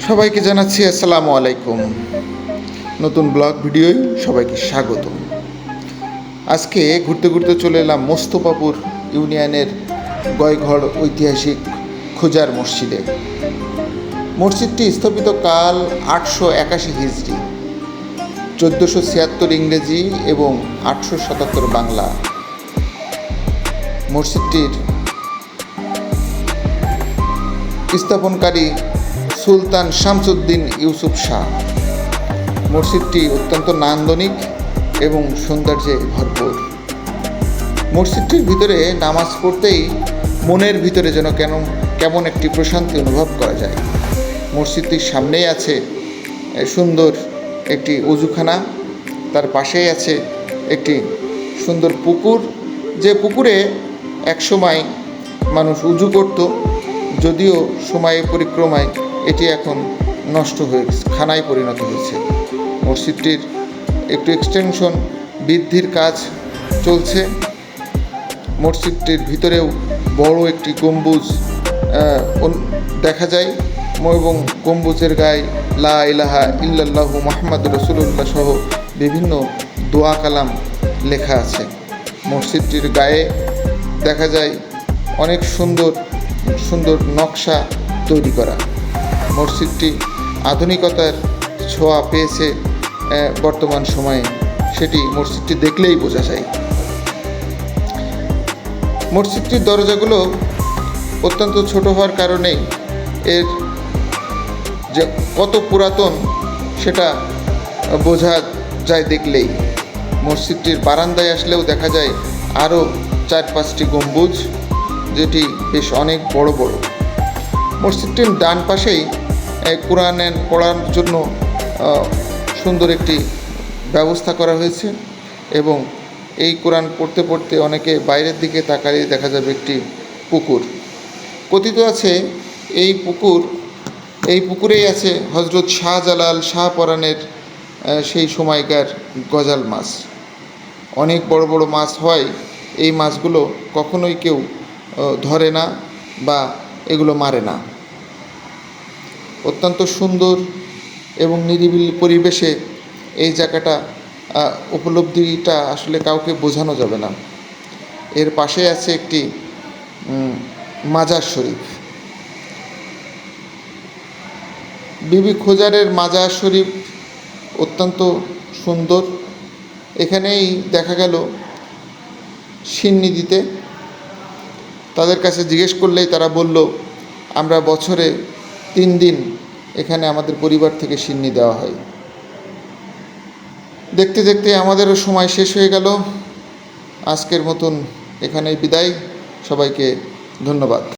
সবাইকে জানাচ্ছি আসসালামু আলাইকুম। নতুন ব্লগ ভিডিওয় সবাইকে স্বাগত। আজকে ঘুরতে ঘুরতে চলে এলাম মোস্তফাপুর ইউনিয়নের গয়ঘর ঐতিহাসিক খুজার মসজিদে। মসজিদটি স্থাপিত কাল 881 হিজরি, 1476 ইংরেজি এবং 877 বাংলা। মসজিদটির স্থাপনকারী সুলতান শামসুদ্দিন ইউসুফ শাহ। মসজিদটি অত্যন্ত নান্দনিক এবং সৌন্দর্যে ভরপুর। মসজিদটির ভিতরে নামাজ পড়তেই মনের ভিতরে যেন কেমন একটি প্রশান্তি অনুভব করা যায়। মসজিদটির সামনেই আছে সুন্দর একটি অজুখানা, তার পাশেই আছে একটি সুন্দর পুকুর, যে পুকুরে একসময় মানুষ উজু করত, যদিও সময়ের পরিক্রমায় এটি এখন নষ্ট হয়ে খানায় পরিণত হয়েছে। মসজিদটির একটু এক্সটেনশন বৃদ্ধির কাজ চলছে। মসজিদটির ভিতরেও বড় একটি গম্বুজ দেখা যায় এবং গম্বুজের গায়ে লা ইলাহা ইল্লাল্লাহু মুহাম্মাদুর রাসূলুল্লাহ সহ বিভিন্ন দোয়া কালাম লেখা আছে। মসজিদটির গায়ে দেখা যায় অনেক সুন্দর সুন্দর নকশা তৈরি করা। মসজিদটি আধুনিকতার ছোঁয়া পেয়েছে বর্তমান সময়ে, সেটি মসজিদটি দেখলেই বোঝা যায়। মসজিদটির দরজাগুলো অত্যন্ত ছোট হওয়ার কারণেই এর যে কত পুরাতন সেটা বোঝা যায় দেখলেই। মসজিদটির বারান্দায় আসলেও দেখা যায় আরও 4-5টি গম্বুজ, যেটি বেশ অনেক বড় বড়। মসজিদটির ডান পাশেই কোরআন পড়ার জন্য সুন্দর একটি ব্যবস্থা করা হয়েছে এবং এই কোরআন পড়তে পড়তে অনেকে বাইরের দিকে তাকালে দেখা যাবে একটি পুকুর। কথিত আছে এই পুকুরেই আছে হজরত শাহজালাল শাহপরানের সেই সময়কার গজাল মাছ। অনেক বড় বড় মাছ হয়, এই মাছগুলো কখনোই কেউ ধরে না বা এগুলো মারে না। অত্যন্ত সুন্দর এবং নিরিবিলি পরিবেশে এই জায়গাটা উপলব্ধিটা আসলে কাউকে বোঝানো যাবে না। এর পাশে আছে একটি মাজার শরীফ। বিবি খুজারের মাজার শরীফ অত্যন্ত সুন্দর। এখানেই দেখা গেল সিন্নি দিতে। তাদের কাছে জিজ্ঞেস করলেই তারা বলল, আমরা বছরে 3 দিন এখানে আমাদের পরিবার থেকে সিন্নি দেওয়া হয়। দেখতে দেখতে আমাদেরও সময় শেষ হয়ে গেল। আজকের মতন এখানেই বিদায়। সবাইকে ধন্যবাদ।